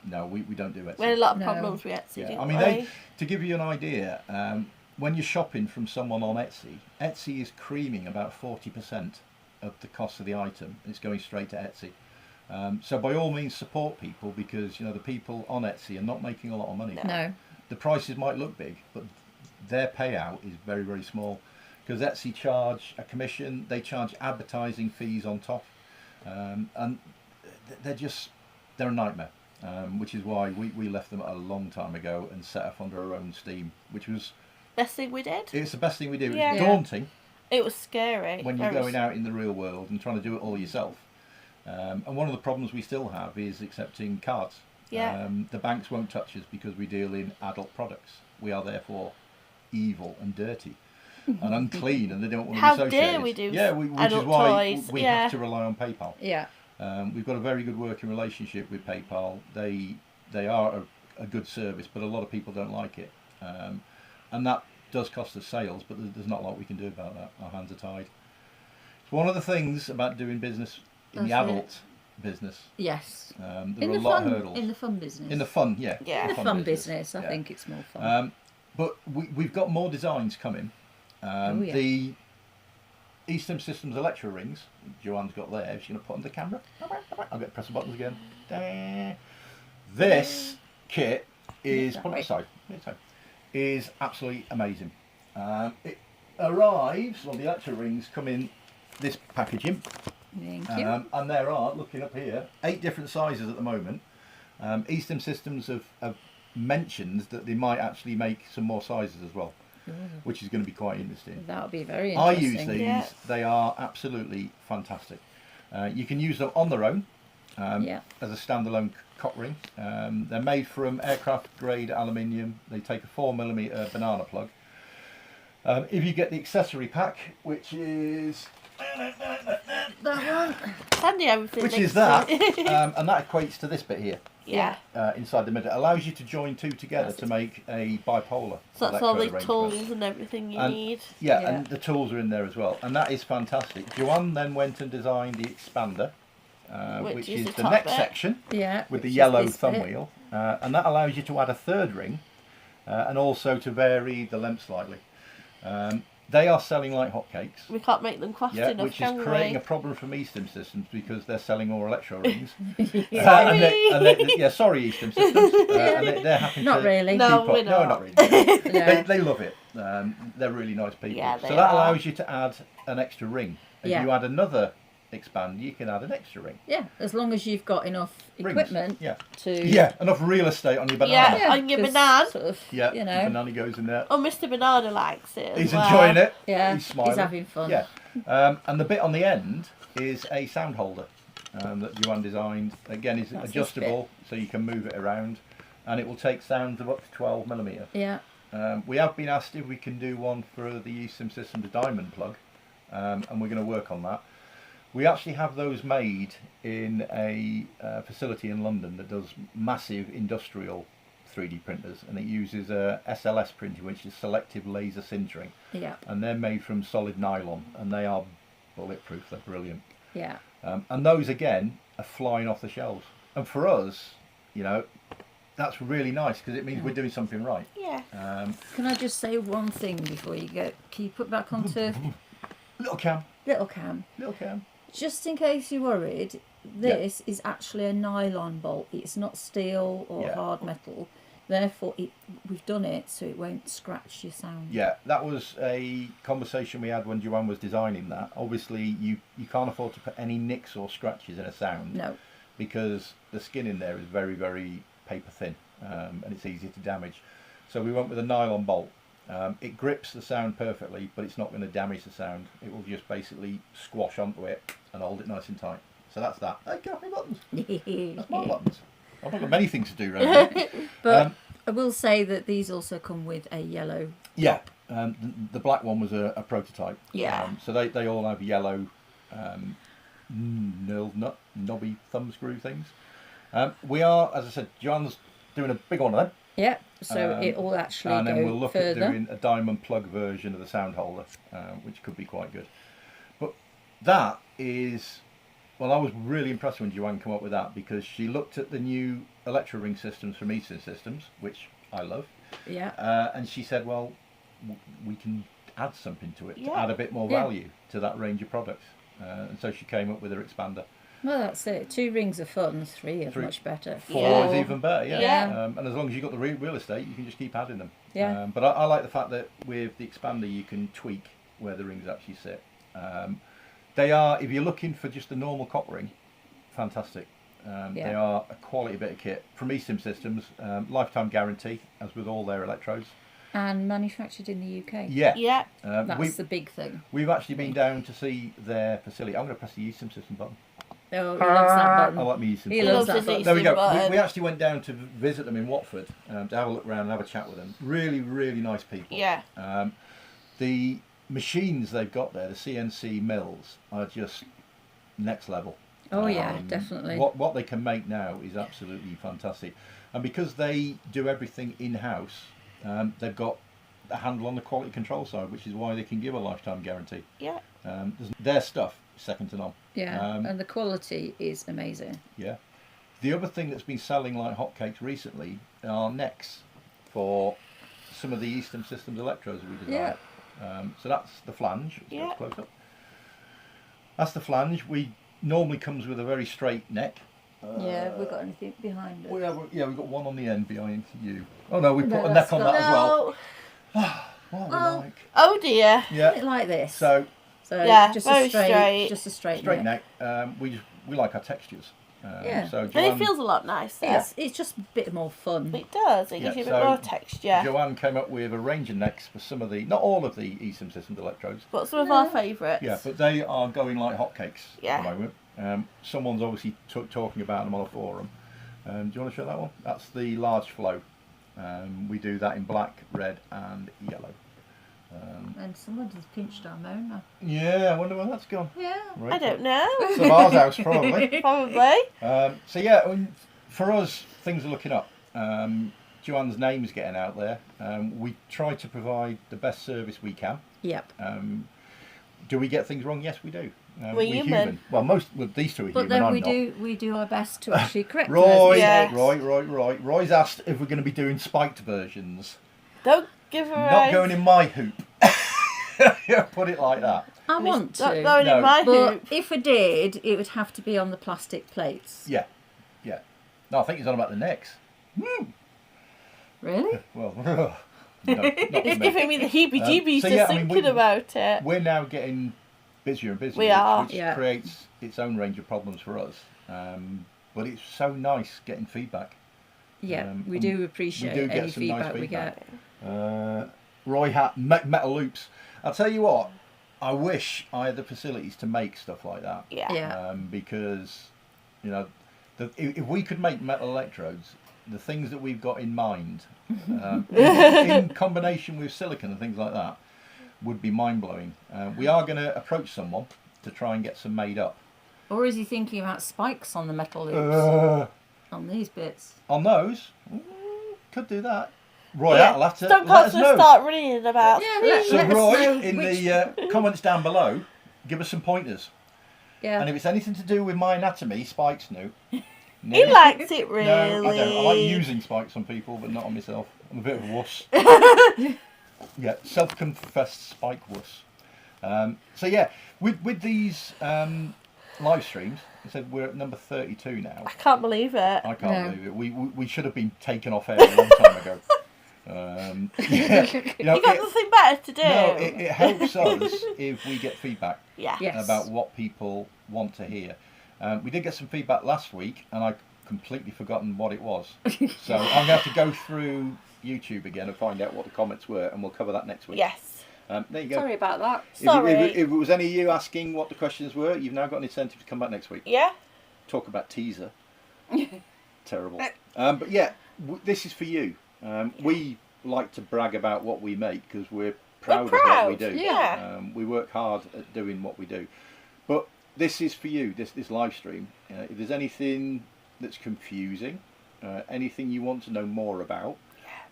[SPEAKER 1] no, we don't do Etsy.
[SPEAKER 2] We had a lot of
[SPEAKER 3] No.
[SPEAKER 2] problems with Etsy,
[SPEAKER 1] Yeah,
[SPEAKER 2] didn't
[SPEAKER 1] I mean,
[SPEAKER 2] we?
[SPEAKER 1] to give you an idea, when you're shopping from someone on Etsy, Etsy is creaming about 40% of the cost of the item. It's going straight to Etsy. So by all means support people, because the people on Etsy are not making a lot of money.
[SPEAKER 3] No.
[SPEAKER 1] The prices might look big, but their payout is very, very small, because Etsy charge a commission, they charge advertising fees on top, and they're a nightmare, which is why we left them a long time ago and set up under our own steam, which was
[SPEAKER 2] Best thing we did.
[SPEAKER 1] it's the best thing we did.
[SPEAKER 2] Yeah.
[SPEAKER 1] It's daunting
[SPEAKER 2] It was scary.
[SPEAKER 1] when you're going out in the real world and trying to do it all yourself. And one of the problems we still have is accepting cards.
[SPEAKER 2] Yeah.
[SPEAKER 1] The banks won't touch us because we deal in adult products. We are therefore evil and dirty and unclean, and they don't want to
[SPEAKER 2] How
[SPEAKER 1] be associated.
[SPEAKER 2] dare we do
[SPEAKER 1] Yeah, which is
[SPEAKER 2] adult
[SPEAKER 1] why
[SPEAKER 2] toys,
[SPEAKER 1] we
[SPEAKER 2] yeah.
[SPEAKER 1] have to rely on PayPal.
[SPEAKER 3] Yeah.
[SPEAKER 1] We've got a very good working relationship with PayPal. They are a good service, but a lot of people don't like it, and that does cost us sales. But there's not a lot we can do about that. Our hands are tied. It's one of the things about doing business in the
[SPEAKER 3] That's it.
[SPEAKER 1] adult business.
[SPEAKER 3] Yes.
[SPEAKER 1] There are a lot of hurdles.
[SPEAKER 3] In the fun business.
[SPEAKER 1] In the fun, yeah.
[SPEAKER 2] Yeah.
[SPEAKER 1] The
[SPEAKER 3] fun business, I
[SPEAKER 1] yeah.
[SPEAKER 3] think it's more fun.
[SPEAKER 1] But we've got more designs coming.
[SPEAKER 3] Oh, yeah.
[SPEAKER 1] The e-stim Systems Electro Rings, Joanne's got there. She's going to put on the camera. I'll get to press the buttons again. Da. This kit is, put it aside, is absolutely amazing. It arrives, well, the Electro Rings come in this packaging.
[SPEAKER 3] Thank you.
[SPEAKER 1] And there are, looking up here, 8 different sizes at the moment. e-stim Systems have mentioned that they might actually make some more sizes as well, which is going to be quite interesting.
[SPEAKER 3] That would be very
[SPEAKER 1] I
[SPEAKER 3] interesting.
[SPEAKER 1] use these,
[SPEAKER 2] Yeah.
[SPEAKER 1] they are absolutely fantastic. You can use them on their own
[SPEAKER 3] Yeah.
[SPEAKER 1] as a standalone cock ring. They're made from aircraft grade aluminium. They take a 4mm banana plug. If you get the accessory pack, which is
[SPEAKER 3] That one.
[SPEAKER 2] Handy everything.
[SPEAKER 1] which
[SPEAKER 2] makes
[SPEAKER 1] is that,
[SPEAKER 2] sense.
[SPEAKER 1] and that equates to this bit here.
[SPEAKER 2] Yeah.
[SPEAKER 1] Inside the middle, it allows you to join two together
[SPEAKER 3] That's
[SPEAKER 1] to make a bipolar.
[SPEAKER 2] So that's all the
[SPEAKER 1] electrode
[SPEAKER 2] tools
[SPEAKER 1] arrangement.
[SPEAKER 2] and everything you
[SPEAKER 1] And-
[SPEAKER 2] need.
[SPEAKER 1] Yeah,
[SPEAKER 3] Yeah.
[SPEAKER 1] and the tools are in there as well, and that is fantastic. Joanne then went and designed the expander, which is the
[SPEAKER 2] top
[SPEAKER 1] next
[SPEAKER 2] bit.
[SPEAKER 1] section
[SPEAKER 3] Yeah.
[SPEAKER 1] with the
[SPEAKER 3] which is
[SPEAKER 1] yellow
[SPEAKER 3] this
[SPEAKER 1] thumb
[SPEAKER 3] bit.
[SPEAKER 1] wheel, and that allows you to add a third ring, and also to vary the length slightly. They are selling like hotcakes.
[SPEAKER 2] We can't make them fast enough,
[SPEAKER 1] Which is
[SPEAKER 2] can
[SPEAKER 1] creating
[SPEAKER 2] we?
[SPEAKER 1] a problem for e-stim Systems because they're selling more Electro Rings.
[SPEAKER 2] Sorry.
[SPEAKER 1] Yeah, sorry, e-stim Systems. And they're happy
[SPEAKER 3] Not
[SPEAKER 1] to
[SPEAKER 3] really.
[SPEAKER 2] No,
[SPEAKER 1] keep up.
[SPEAKER 2] we're
[SPEAKER 1] No,
[SPEAKER 2] not.
[SPEAKER 1] not really.
[SPEAKER 3] No.
[SPEAKER 1] They love it. They're really nice people.
[SPEAKER 2] Yeah, they
[SPEAKER 1] so that
[SPEAKER 2] are.
[SPEAKER 1] allows you to add an extra ring. If
[SPEAKER 3] Yeah.
[SPEAKER 1] you add another expander, you can add an extra ring.
[SPEAKER 3] Yeah, as long as you've got enough
[SPEAKER 1] Rings.
[SPEAKER 3] equipment
[SPEAKER 1] Yeah.
[SPEAKER 3] to.
[SPEAKER 1] Yeah, enough real estate on your banana.
[SPEAKER 2] Yeah. On your
[SPEAKER 3] 'cause
[SPEAKER 2] banana.
[SPEAKER 3] Sort of,
[SPEAKER 1] Yeah,
[SPEAKER 3] you know.
[SPEAKER 1] banana goes in there.
[SPEAKER 2] Oh, Mr. Banana likes it. as
[SPEAKER 1] He's
[SPEAKER 2] well.
[SPEAKER 1] enjoying it.
[SPEAKER 3] Yeah,
[SPEAKER 1] He's smiling.
[SPEAKER 3] having fun.
[SPEAKER 1] Yeah, and the bit on the end is a sound holder that Joanne designed. Again, is
[SPEAKER 3] That's this
[SPEAKER 1] adjustable, so you can move it around, and it will take sounds of up to 12mm.
[SPEAKER 3] Yeah.
[SPEAKER 1] We have been asked if we can do one for the e-stim Systems diamond plug, and we're going to work on that. We actually have those made in a facility in London that does massive industrial 3D printers, and it uses a SLS printing, which is selective laser sintering,
[SPEAKER 3] Yeah.
[SPEAKER 1] and they're made from solid nylon, and they are bulletproof. They're brilliant,
[SPEAKER 3] Yeah.
[SPEAKER 1] and those again are flying off the shelves. And for us, that's really nice because it means we're doing something right.
[SPEAKER 2] Yeah.
[SPEAKER 3] Can I just say one thing before you go? Can you put back onto
[SPEAKER 1] Little cam,
[SPEAKER 3] little cam?
[SPEAKER 1] little cam.
[SPEAKER 3] Just in case you're worried, this is actually a nylon bolt. It's not steel or
[SPEAKER 1] Yeah.
[SPEAKER 3] hard metal. Therefore, we've done it so it won't scratch your sound.
[SPEAKER 1] Yeah, that was a conversation we had when Joanne was designing that. Obviously, you can't afford to put any nicks or scratches in a sound
[SPEAKER 3] No.
[SPEAKER 1] because the skin in there is very, very paper thin, and it's easy to damage. So we went with a nylon bolt. It grips the sound perfectly, but it's not going to damage the sound. It will just basically squash onto it and hold it nice and tight. So that's that. Hey, get off my buttons. That's my buttons. I've not got many things to do around here.
[SPEAKER 3] But I will say that these also come with a yellow.
[SPEAKER 1] Yeah, the black one was a prototype.
[SPEAKER 2] Yeah.
[SPEAKER 1] So they all have yellow knobby thumb screw things. We are, as I said, John's doing a big one of them.
[SPEAKER 3] Yeah. So it will actually
[SPEAKER 1] And then
[SPEAKER 3] go
[SPEAKER 1] we'll look
[SPEAKER 3] further.
[SPEAKER 1] at doing a diamond plug version of the sound holder, which could be quite good. But that is, well, I was really impressed when Joanne came up with that because she looked at the new Electro Ring systems from e-stim Systems, which I love,
[SPEAKER 3] Yeah.
[SPEAKER 1] and she said, well, we can add something to it to
[SPEAKER 2] Yeah.
[SPEAKER 1] add a bit more
[SPEAKER 3] Yeah.
[SPEAKER 1] value to that range of products. And so she came up with her expander.
[SPEAKER 3] Well, that's it. 2 rings are fun, 3 are
[SPEAKER 1] 3
[SPEAKER 3] much better.
[SPEAKER 1] 4 is even better, yeah.
[SPEAKER 3] Yeah.
[SPEAKER 1] And as long as you've got the real estate, you can just keep adding them.
[SPEAKER 3] Yeah.
[SPEAKER 1] But I like the fact that with the expander, you can tweak where the rings actually sit. They are, if you're looking for just a normal cock ring, fantastic. They are a quality bit of kit from e-stim Systems, lifetime guarantee, as with all their electrodes.
[SPEAKER 3] And manufactured in the UK.
[SPEAKER 1] Yeah.
[SPEAKER 2] Yeah.
[SPEAKER 3] That's the big thing.
[SPEAKER 1] We've actually been down to see their facility. I'm going to press the e-stim System button.
[SPEAKER 3] Oh, he loves that button.
[SPEAKER 1] I like me e-stim
[SPEAKER 3] He
[SPEAKER 1] System.
[SPEAKER 3] loves that
[SPEAKER 2] his
[SPEAKER 3] button.
[SPEAKER 1] There we go.
[SPEAKER 2] button.
[SPEAKER 1] We actually went down to visit them in Watford to have a look around and have a chat with them. Really, really nice people.
[SPEAKER 2] Yeah.
[SPEAKER 1] The machines they've got there, the CNC mills, are just next level.
[SPEAKER 3] Oh yeah, definitely.
[SPEAKER 1] What they can make now is absolutely fantastic, and because they do everything in house, they've got a handle on the quality control side, which is why they can give a lifetime guarantee.
[SPEAKER 2] Yeah.
[SPEAKER 1] Their stuff is second to none.
[SPEAKER 3] Yeah, and the quality is amazing.
[SPEAKER 1] Yeah. The other thing that's been selling like hotcakes recently are necks for some of the e-stim Systems electrodes that we designed.
[SPEAKER 3] Yeah.
[SPEAKER 1] So that's the flange. Let's
[SPEAKER 2] Yeah.
[SPEAKER 1] get close up. That's the flange. We normally comes with a very straight neck.
[SPEAKER 3] Yeah, have we got anything behind it?
[SPEAKER 1] We've got one on the end behind you. Oh no, we put
[SPEAKER 3] No,
[SPEAKER 1] a
[SPEAKER 3] that's
[SPEAKER 1] neck on
[SPEAKER 3] got-
[SPEAKER 1] that as well.
[SPEAKER 2] No.
[SPEAKER 1] What are
[SPEAKER 3] Well,
[SPEAKER 1] we like?
[SPEAKER 2] Oh dear.
[SPEAKER 3] Put it
[SPEAKER 1] Yeah.
[SPEAKER 3] like this.
[SPEAKER 1] So
[SPEAKER 2] Yeah,
[SPEAKER 3] just
[SPEAKER 2] very
[SPEAKER 3] a straight,
[SPEAKER 2] straight.
[SPEAKER 3] just a straight,
[SPEAKER 1] straight neck. We like our textures.
[SPEAKER 3] Yeah.
[SPEAKER 1] So
[SPEAKER 2] And
[SPEAKER 1] Joanne,
[SPEAKER 2] it feels a lot nicer.
[SPEAKER 3] It's just a bit more fun.
[SPEAKER 2] It does. It
[SPEAKER 1] Yeah,
[SPEAKER 2] gives you a bit
[SPEAKER 1] so
[SPEAKER 2] more texture.
[SPEAKER 1] Joanne came up with a range of necks for some of the, not all of the eSIM Systems electrodes.
[SPEAKER 2] But some of our favourites.
[SPEAKER 1] Yeah, but they are going like hotcakes
[SPEAKER 2] Yeah.
[SPEAKER 1] at the moment. Someone's obviously talking about them on a forum. Do you want to show that one? That's the large flow. We do that in black, red and yellow.
[SPEAKER 3] And someone just pinched our Mona.
[SPEAKER 1] Yeah, I wonder where that's gone.
[SPEAKER 3] Yeah.
[SPEAKER 1] Right.
[SPEAKER 2] I don't know.
[SPEAKER 1] Savar's house, probably.
[SPEAKER 2] Probably.
[SPEAKER 1] So yeah, for us, things are looking up. Joanne's name's getting out there. We try to provide the best service we can.
[SPEAKER 3] Yep.
[SPEAKER 1] Do we get things wrong? Yes, we do.
[SPEAKER 2] We're human.
[SPEAKER 1] Well, these two are
[SPEAKER 3] But
[SPEAKER 1] human.
[SPEAKER 3] then
[SPEAKER 1] I'm
[SPEAKER 3] we
[SPEAKER 1] not.
[SPEAKER 3] do our best to actually correct
[SPEAKER 1] Roy,
[SPEAKER 3] those
[SPEAKER 2] Yes.
[SPEAKER 3] mistakes.
[SPEAKER 1] Roy's asked if we're going to be doing spiked versions.
[SPEAKER 2] Don't give her
[SPEAKER 1] Not
[SPEAKER 2] a...
[SPEAKER 1] going in my hoop. Put it like that.
[SPEAKER 3] I want
[SPEAKER 2] Not
[SPEAKER 3] to.
[SPEAKER 2] going
[SPEAKER 1] No.
[SPEAKER 2] in my
[SPEAKER 3] But
[SPEAKER 2] hoop.
[SPEAKER 3] if I did, it would have to be on the plastic plates.
[SPEAKER 1] Yeah. No, I think he's on about the necks.
[SPEAKER 3] Really?
[SPEAKER 1] Well, no, not
[SPEAKER 2] It's
[SPEAKER 1] for me.
[SPEAKER 2] giving me the heebie-jeebies
[SPEAKER 1] So,
[SPEAKER 2] just
[SPEAKER 1] yeah, I mean,
[SPEAKER 2] thinking about it.
[SPEAKER 1] We're now getting busier and busier.
[SPEAKER 2] We are.
[SPEAKER 1] Which
[SPEAKER 3] Yeah.
[SPEAKER 1] creates its own range of problems for us. But it's so nice getting feedback.
[SPEAKER 3] Yeah, we
[SPEAKER 1] and
[SPEAKER 3] do appreciate
[SPEAKER 1] we do get
[SPEAKER 3] any
[SPEAKER 1] some nice
[SPEAKER 3] feedback we
[SPEAKER 1] feedback.
[SPEAKER 3] get.
[SPEAKER 1] Roy hat metal loops. I'll tell you what. I wish I had the facilities to make stuff like that.
[SPEAKER 2] Yeah.
[SPEAKER 3] Yeah.
[SPEAKER 1] Because, you know, if we could make metal electrodes, the things that we've got in mind, in combination with silicon and things like that, would be mind blowing. We are going to approach someone to try and get some made up.
[SPEAKER 3] Or is he thinking about spikes on the metal loops? On these bits?
[SPEAKER 1] On those, could do that. Roy,
[SPEAKER 2] Yeah.
[SPEAKER 1] will have to
[SPEAKER 2] Some
[SPEAKER 1] let us
[SPEAKER 2] customers
[SPEAKER 1] know.
[SPEAKER 2] start reading about
[SPEAKER 3] Yeah,
[SPEAKER 2] it.
[SPEAKER 1] So
[SPEAKER 3] Let us
[SPEAKER 1] Roy,
[SPEAKER 3] know
[SPEAKER 1] in
[SPEAKER 3] which-
[SPEAKER 1] the comments down below, give us some pointers.
[SPEAKER 3] Yeah.
[SPEAKER 1] And if it's anything to do with my anatomy, spikes, no.
[SPEAKER 2] He likes it really.
[SPEAKER 1] No, I don't. I like using spikes on people, but not on myself. I'm a bit of a wuss. Yeah, self-confessed spike wuss. So yeah, with these live streams, I said we're at number 32 now.
[SPEAKER 2] I can't believe it.
[SPEAKER 1] I can't
[SPEAKER 3] No.
[SPEAKER 1] believe it. We should have been taken off air a long time ago. Yeah, you know,
[SPEAKER 2] You got nothing better to do.
[SPEAKER 1] no, it helps us if we get feedback
[SPEAKER 2] Yeah.
[SPEAKER 3] Yes.
[SPEAKER 1] about what people want to hear. We did get some feedback last week, and I've completely forgotten what it was. So I'm going to have to go through YouTube again and find out what the comments were, and we'll cover that next week.
[SPEAKER 2] Yes.
[SPEAKER 1] There you go.
[SPEAKER 3] Sorry about that.
[SPEAKER 2] Sorry.
[SPEAKER 1] If it was any of you asking what the questions were, you've now got an incentive to come back next week.
[SPEAKER 2] Yeah.
[SPEAKER 1] Talk about teaser. Terrible. But yeah, this is for you. We like to brag about what we make because we're proud of what we do.
[SPEAKER 2] Yeah.
[SPEAKER 1] We work hard at doing what we do. But this is for you, this live stream. If there's anything that's confusing, anything you want to know more about,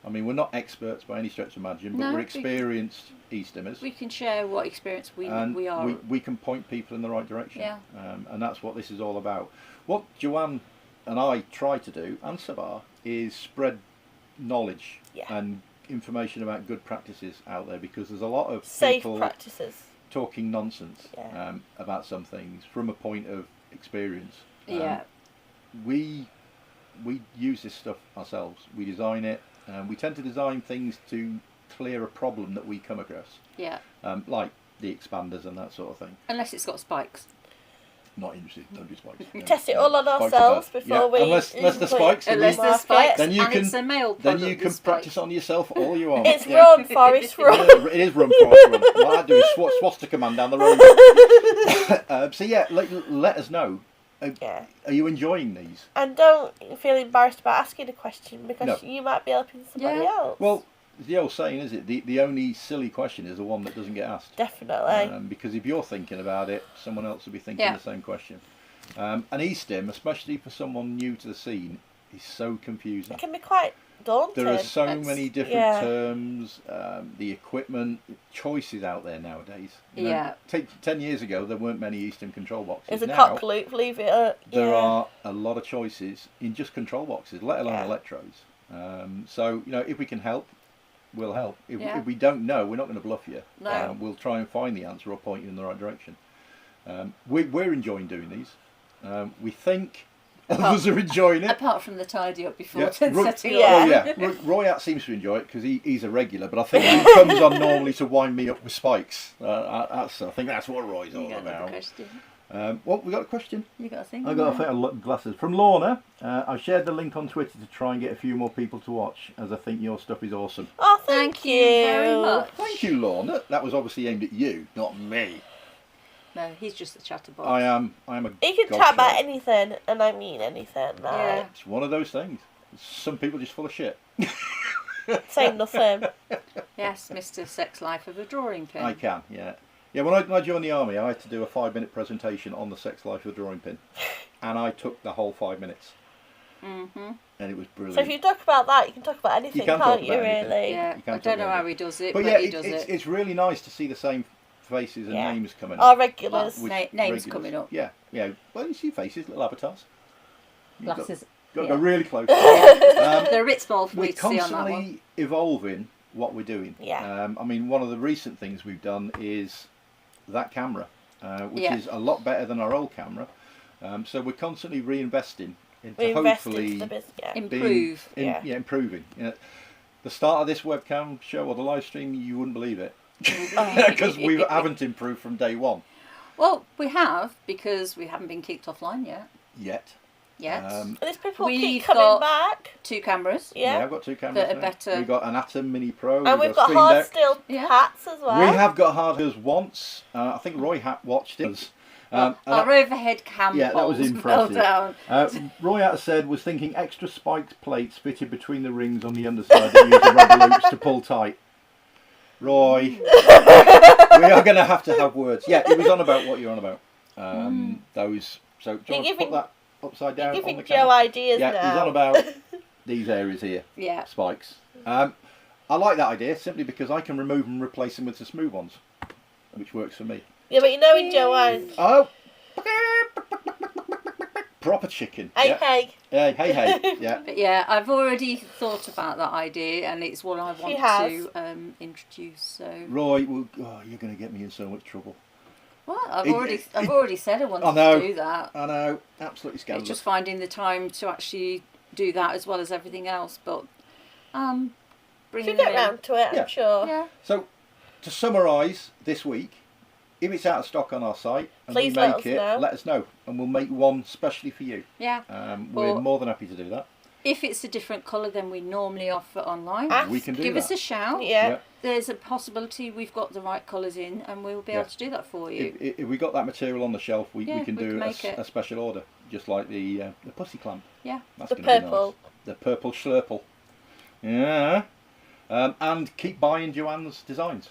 [SPEAKER 1] I mean, we're not experts by any stretch of imagination, but
[SPEAKER 3] No,
[SPEAKER 1] we're experienced e-stimmers.
[SPEAKER 3] We can share what experience we are.
[SPEAKER 1] We can point people in the right direction.
[SPEAKER 3] Yeah.
[SPEAKER 1] And that's what this is all about. What Joanne and I try to do, and Savar, is spread knowledge and information about good practices out there, because there's a lot of
[SPEAKER 2] Safe
[SPEAKER 1] people
[SPEAKER 2] practices.
[SPEAKER 1] talking nonsense
[SPEAKER 2] Yeah.
[SPEAKER 1] about some things from a point of experience.
[SPEAKER 3] Yeah.
[SPEAKER 1] We use this stuff ourselves. We design it. We tend to design things to clear a problem that we come across.
[SPEAKER 3] Yeah.
[SPEAKER 1] Like the expanders and that sort of thing.
[SPEAKER 3] Unless it's got spikes.
[SPEAKER 1] Not interested. Don't do spikes.
[SPEAKER 2] We test it all on
[SPEAKER 1] Spikes are
[SPEAKER 2] ourselves
[SPEAKER 1] bad.
[SPEAKER 2] before we.
[SPEAKER 1] Unless the spikes.
[SPEAKER 3] Unless
[SPEAKER 2] market.
[SPEAKER 3] there's spikes,
[SPEAKER 1] Then you
[SPEAKER 3] and
[SPEAKER 1] can-
[SPEAKER 3] it's a male
[SPEAKER 1] Then
[SPEAKER 3] product
[SPEAKER 1] you can
[SPEAKER 3] with
[SPEAKER 1] practice
[SPEAKER 3] spikes.
[SPEAKER 1] on yourself all you want.
[SPEAKER 2] It's
[SPEAKER 1] Yeah.
[SPEAKER 2] run, Forest, run.
[SPEAKER 1] Yeah, it is run for us run. What I do is swastika man down the road. So yeah, let us know.
[SPEAKER 2] Yeah.
[SPEAKER 1] Are you enjoying these?
[SPEAKER 2] And don't feel embarrassed about asking a question because
[SPEAKER 1] No.
[SPEAKER 2] you might be helping somebody
[SPEAKER 3] Yeah.
[SPEAKER 2] else.
[SPEAKER 1] Well, the old saying is it the only silly question is the one that doesn't get asked.
[SPEAKER 2] Definitely.
[SPEAKER 1] Because if you're thinking about it, someone else will be thinking
[SPEAKER 3] Yeah.
[SPEAKER 1] the same question. An e-stim, especially for someone new to the scene, is so confusing.
[SPEAKER 2] It can be quite daunting.
[SPEAKER 1] There are so
[SPEAKER 3] It's-
[SPEAKER 1] many different
[SPEAKER 2] yeah.
[SPEAKER 1] terms, the equipment, choices out there nowadays. You know,
[SPEAKER 3] Yeah.
[SPEAKER 1] Take 10 years ago, there weren't many e-stim control boxes.
[SPEAKER 2] There's a
[SPEAKER 1] Now,
[SPEAKER 2] cock loop, leave it up.
[SPEAKER 1] there are a lot of choices in just control boxes, let alone
[SPEAKER 2] Yeah.
[SPEAKER 1] electrodes. So, if we can help, we'll help. If
[SPEAKER 3] Yeah.
[SPEAKER 1] we don't know, we're not going to bluff you.
[SPEAKER 3] No.
[SPEAKER 1] We'll try and find the answer or point you in the right direction. We're enjoying doing these. We think others are enjoying it.
[SPEAKER 3] Apart from the tidy up before
[SPEAKER 1] Yeah.
[SPEAKER 3] setting
[SPEAKER 2] Yeah.
[SPEAKER 3] up.
[SPEAKER 1] Oh yeah, Royat seems to enjoy it because he's a regular, but I think he comes on normally to wind me up with spikes. I think that's what Roy's all
[SPEAKER 3] You got another
[SPEAKER 1] about.
[SPEAKER 3] question.
[SPEAKER 1] Well, we got a question.
[SPEAKER 3] You got a thing?
[SPEAKER 1] I got a set of glasses from Lorna. I shared the link on Twitter to try and get a few more people to watch, as I think your stuff is awesome.
[SPEAKER 2] Oh, thank you
[SPEAKER 3] very much.
[SPEAKER 1] Thank you, Lorna. That was obviously aimed at you, not me.
[SPEAKER 3] No, he's just a chatterbox.
[SPEAKER 1] I am a.
[SPEAKER 2] You can
[SPEAKER 1] godchild.
[SPEAKER 2] chat about anything, and I mean anything. Like,
[SPEAKER 3] Yeah.
[SPEAKER 1] It's one of those things. Some people just full of shit.
[SPEAKER 2] say nothing.
[SPEAKER 3] Yes, Mr. Sex Life of a Drawing Pin.
[SPEAKER 1] I can, yeah. Yeah, when I joined the army, I had to do a 5-minute presentation on the sex life of a drawing pin. And I took the whole 5 minutes.
[SPEAKER 3] Mm-hmm.
[SPEAKER 1] And it was brilliant.
[SPEAKER 2] So if you talk about that, you can talk about anything,
[SPEAKER 1] can
[SPEAKER 2] can't
[SPEAKER 1] talk
[SPEAKER 2] you?
[SPEAKER 1] about anything.
[SPEAKER 2] Really?
[SPEAKER 3] Yeah,
[SPEAKER 1] You
[SPEAKER 3] I
[SPEAKER 1] can't
[SPEAKER 3] don't
[SPEAKER 1] talk
[SPEAKER 3] know
[SPEAKER 1] about
[SPEAKER 3] how he does it,
[SPEAKER 1] but
[SPEAKER 3] but
[SPEAKER 1] yeah,
[SPEAKER 3] he does it.
[SPEAKER 1] it's really nice to see the same faces and
[SPEAKER 2] Yeah.
[SPEAKER 1] names coming
[SPEAKER 2] Our
[SPEAKER 1] up.
[SPEAKER 2] regulars.
[SPEAKER 3] Well,
[SPEAKER 1] Which-
[SPEAKER 3] names
[SPEAKER 1] regulars.
[SPEAKER 3] coming up.
[SPEAKER 1] Yeah, yeah. Well, you see faces, little avatars. You've
[SPEAKER 3] Glasses.
[SPEAKER 1] Got to
[SPEAKER 3] yeah.
[SPEAKER 1] go really close.
[SPEAKER 3] They're a bit small for me
[SPEAKER 1] We're
[SPEAKER 3] to see on that one.
[SPEAKER 1] constantly evolving what we're doing.
[SPEAKER 2] Yeah.
[SPEAKER 1] I mean, one of the recent things we've done is that camera, which
[SPEAKER 3] Yeah.
[SPEAKER 1] is a lot better than our old camera. So we're constantly reinvesting into
[SPEAKER 2] We invest
[SPEAKER 1] hopefully
[SPEAKER 2] into the business. Yeah.
[SPEAKER 3] Improve.
[SPEAKER 1] being,
[SPEAKER 2] Yeah.
[SPEAKER 1] improving. You know, the start of this webcam show or the live stream, you wouldn't believe it, because we haven't improved from day one
[SPEAKER 3] Well, we have, because we haven't been kicked offline yet.
[SPEAKER 1] yet.
[SPEAKER 2] And these people
[SPEAKER 3] We've
[SPEAKER 2] keep coming
[SPEAKER 3] got-
[SPEAKER 2] back.
[SPEAKER 3] 2 cameras.
[SPEAKER 2] Yeah.
[SPEAKER 1] I've got 2 cameras.
[SPEAKER 3] That are
[SPEAKER 1] now.
[SPEAKER 3] better.
[SPEAKER 1] We've got an Atom Mini Pro.
[SPEAKER 2] And we've got
[SPEAKER 1] Stream
[SPEAKER 2] hard
[SPEAKER 1] Deck.
[SPEAKER 2] steel
[SPEAKER 3] Yeah.
[SPEAKER 2] hats as well.
[SPEAKER 1] We have got hard hills once. I think Roy watched it. And
[SPEAKER 3] Our overhead cam
[SPEAKER 1] yeah, that was
[SPEAKER 3] poles fell
[SPEAKER 1] impressive.
[SPEAKER 3] down.
[SPEAKER 1] Roy said was thinking extra spiked plates fitted between the rings on the underside that use the rubber loops to pull tight. Roy, we are going to have words. Yeah, it was on about what you're on about. Those. So do you want to put that upside down
[SPEAKER 2] You're
[SPEAKER 1] on the
[SPEAKER 2] giving Joe
[SPEAKER 1] camera?
[SPEAKER 2] ideas
[SPEAKER 1] Yeah,
[SPEAKER 2] now.
[SPEAKER 1] he's on about these areas here.
[SPEAKER 3] Yeah.
[SPEAKER 1] Spikes. I like that idea simply because I can remove and replace them with the smooth ones, which works for me.
[SPEAKER 2] Yeah, but you know in Joanne.
[SPEAKER 1] Oh, proper chicken.
[SPEAKER 2] Hey,
[SPEAKER 1] yeah.
[SPEAKER 2] hey.
[SPEAKER 1] Hey, yeah.
[SPEAKER 3] But yeah, I've already thought about that idea, and it's one I want
[SPEAKER 2] has.
[SPEAKER 3] to introduce. So
[SPEAKER 1] Roy, you're going to get me in so much trouble.
[SPEAKER 3] what? I've
[SPEAKER 1] It-
[SPEAKER 3] already said I wanted
[SPEAKER 1] I know.
[SPEAKER 3] to do that.
[SPEAKER 1] I know, absolutely
[SPEAKER 3] It's
[SPEAKER 1] scandalous.
[SPEAKER 3] just finding the time to actually do that as well as everything else. But
[SPEAKER 2] She'll
[SPEAKER 3] bringing
[SPEAKER 2] get
[SPEAKER 3] them in.
[SPEAKER 2] round to it,
[SPEAKER 1] Yeah.
[SPEAKER 2] I'm sure.
[SPEAKER 3] Yeah.
[SPEAKER 1] So, to summarise this week, if it's out of stock on our site and
[SPEAKER 2] Please
[SPEAKER 1] we
[SPEAKER 2] let
[SPEAKER 1] make
[SPEAKER 2] us
[SPEAKER 1] it,
[SPEAKER 2] know.
[SPEAKER 1] let us know, and we'll make one specially for you.
[SPEAKER 3] Yeah.
[SPEAKER 1] We're
[SPEAKER 3] Or-
[SPEAKER 1] more than happy to do that.
[SPEAKER 3] If it's a different colour than we normally offer online,
[SPEAKER 2] Ask.
[SPEAKER 1] We can do
[SPEAKER 3] give
[SPEAKER 1] that.
[SPEAKER 3] us a shout.
[SPEAKER 2] Yeah.
[SPEAKER 3] There's a possibility we've got the right colours in, and we'll be able
[SPEAKER 1] Yeah.
[SPEAKER 3] to do that for you.
[SPEAKER 1] If we got that material on the shelf, we
[SPEAKER 3] Yeah,
[SPEAKER 1] can
[SPEAKER 3] we
[SPEAKER 1] do
[SPEAKER 3] can make it.
[SPEAKER 1] a special order, just like the pussy clamp.
[SPEAKER 3] Yeah.
[SPEAKER 1] That's
[SPEAKER 2] The
[SPEAKER 1] gonna be
[SPEAKER 2] purple.
[SPEAKER 1] nice. The purple schlurple. Yeah. And keep buying Joanne's designs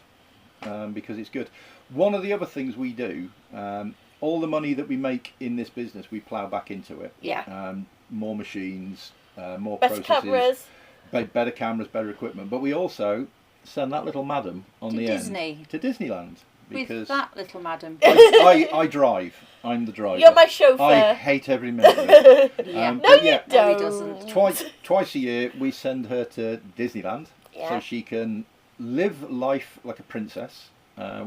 [SPEAKER 1] because it's good. One of the other things we do, all the money that we make in this business, we plough back into it.
[SPEAKER 3] Yeah.
[SPEAKER 1] More machines, more
[SPEAKER 2] Better
[SPEAKER 1] processes,
[SPEAKER 2] cameras.
[SPEAKER 1] better cameras, better equipment. But we also send that little madam on
[SPEAKER 3] To
[SPEAKER 1] the
[SPEAKER 3] Disney.
[SPEAKER 1] end to Disneyland
[SPEAKER 3] With
[SPEAKER 1] because
[SPEAKER 3] that little madam.
[SPEAKER 1] I drive. I'm the driver.
[SPEAKER 2] You're my chauffeur.
[SPEAKER 1] I hate every minute of it.
[SPEAKER 3] Yeah.
[SPEAKER 2] No,
[SPEAKER 1] but
[SPEAKER 2] you
[SPEAKER 1] yeah,
[SPEAKER 3] No, he
[SPEAKER 2] don't.
[SPEAKER 3] doesn't.
[SPEAKER 1] twice a year we send her to Disneyland so
[SPEAKER 2] Yeah.
[SPEAKER 1] she can live life like a princess.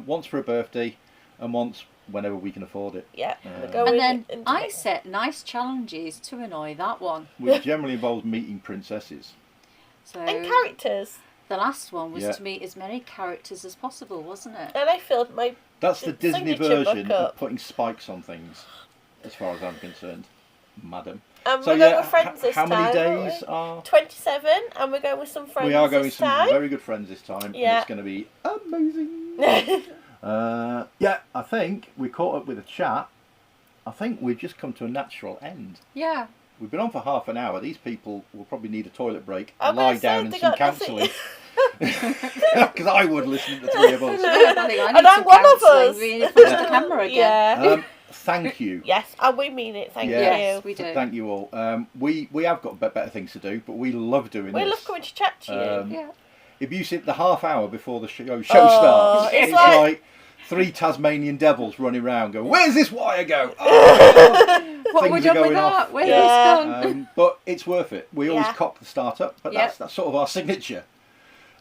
[SPEAKER 1] Once for a birthday and once whenever we can afford it.
[SPEAKER 2] Yeah.
[SPEAKER 3] And then I set nice challenges to annoy that one.
[SPEAKER 1] Which generally involves meeting princesses.
[SPEAKER 3] So
[SPEAKER 2] and characters.
[SPEAKER 3] the last one was to meet as many characters as possible, wasn't it?
[SPEAKER 2] And I filled my.
[SPEAKER 1] That's the Disney
[SPEAKER 2] signature
[SPEAKER 1] version
[SPEAKER 2] book
[SPEAKER 1] of
[SPEAKER 2] up.
[SPEAKER 1] putting spikes on things, as far as I'm concerned, madam.
[SPEAKER 2] And
[SPEAKER 1] So
[SPEAKER 2] we're going with friends
[SPEAKER 1] how
[SPEAKER 2] this
[SPEAKER 1] many
[SPEAKER 2] time,
[SPEAKER 1] days are?
[SPEAKER 2] 27, and we're going with some friends.
[SPEAKER 1] We are going with
[SPEAKER 2] this
[SPEAKER 1] some
[SPEAKER 2] time.
[SPEAKER 1] very good friends this time. And
[SPEAKER 2] Yeah.
[SPEAKER 1] it's going to be amazing. Yeah, I think we caught up with a chat. I think we've just come to a natural end.
[SPEAKER 3] Yeah.
[SPEAKER 1] We've been on for half an hour. These people will probably need a toilet break,
[SPEAKER 2] I'm
[SPEAKER 1] lie
[SPEAKER 2] gonna say
[SPEAKER 1] down and
[SPEAKER 2] they
[SPEAKER 1] some
[SPEAKER 2] got nothing.
[SPEAKER 1] counselling. Because I would listen to the three of us.
[SPEAKER 3] I think I need
[SPEAKER 2] And I'm
[SPEAKER 3] some
[SPEAKER 2] one of
[SPEAKER 3] counselling
[SPEAKER 2] us.
[SPEAKER 3] being in front of the camera again.
[SPEAKER 2] Yeah.
[SPEAKER 1] Thank you.
[SPEAKER 2] Yes, and we mean it. Thank
[SPEAKER 3] Yes,
[SPEAKER 2] you.
[SPEAKER 3] we do.
[SPEAKER 1] Thank you all. We have got better things to do, but we love doing
[SPEAKER 2] We
[SPEAKER 1] this.
[SPEAKER 2] love coming to chat to you.
[SPEAKER 3] Yeah.
[SPEAKER 1] If you sit the half hour before the show
[SPEAKER 2] Oh,
[SPEAKER 1] starts,
[SPEAKER 2] it's
[SPEAKER 1] it's
[SPEAKER 2] like-
[SPEAKER 1] like 3 Tasmanian devils running around going, "Where's this wire go?" Oh,
[SPEAKER 3] What have we
[SPEAKER 1] things are
[SPEAKER 3] done with
[SPEAKER 1] going
[SPEAKER 3] that?
[SPEAKER 1] off.
[SPEAKER 3] Where's
[SPEAKER 2] Yeah.
[SPEAKER 3] this gone?
[SPEAKER 1] But it's worth it. We always
[SPEAKER 2] Yeah.
[SPEAKER 1] cock the start up, but
[SPEAKER 3] Yep.
[SPEAKER 1] that's sort of our signature.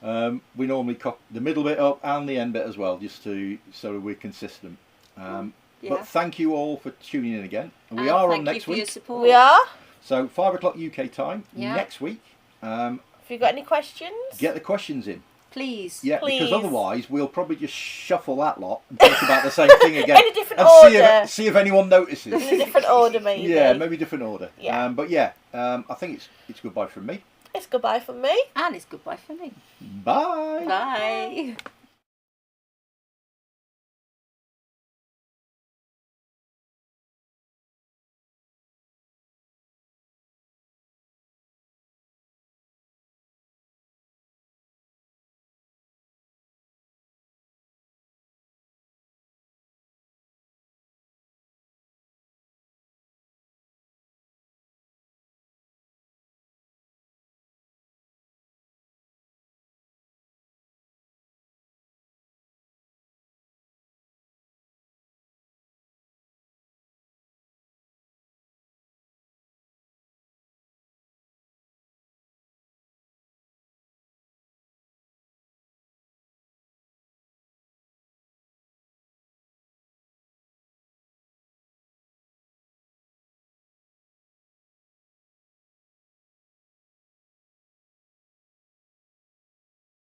[SPEAKER 1] We normally cock the middle bit up and the end bit as well, just so we're consistent. But thank you all for tuning in again. And we are on
[SPEAKER 3] Thank you
[SPEAKER 1] next
[SPEAKER 3] for your
[SPEAKER 1] week.
[SPEAKER 3] support.
[SPEAKER 2] We are.
[SPEAKER 1] So 5 o'clock UK time
[SPEAKER 3] Yeah.
[SPEAKER 1] next week.
[SPEAKER 2] If you've got any questions,
[SPEAKER 1] Get the questions in.
[SPEAKER 3] Please.
[SPEAKER 1] Yeah,
[SPEAKER 2] Please.
[SPEAKER 1] because otherwise we'll probably just shuffle that lot and talk about the same thing again.
[SPEAKER 2] In a different
[SPEAKER 1] and
[SPEAKER 2] order.
[SPEAKER 1] see if anyone notices.
[SPEAKER 2] in a different order, maybe.
[SPEAKER 1] Yeah, maybe different order.
[SPEAKER 2] Yeah.
[SPEAKER 1] But yeah, I think it's goodbye from me.
[SPEAKER 2] It's goodbye from me.
[SPEAKER 3] And it's goodbye for me.
[SPEAKER 1] Bye.
[SPEAKER 3] Bye.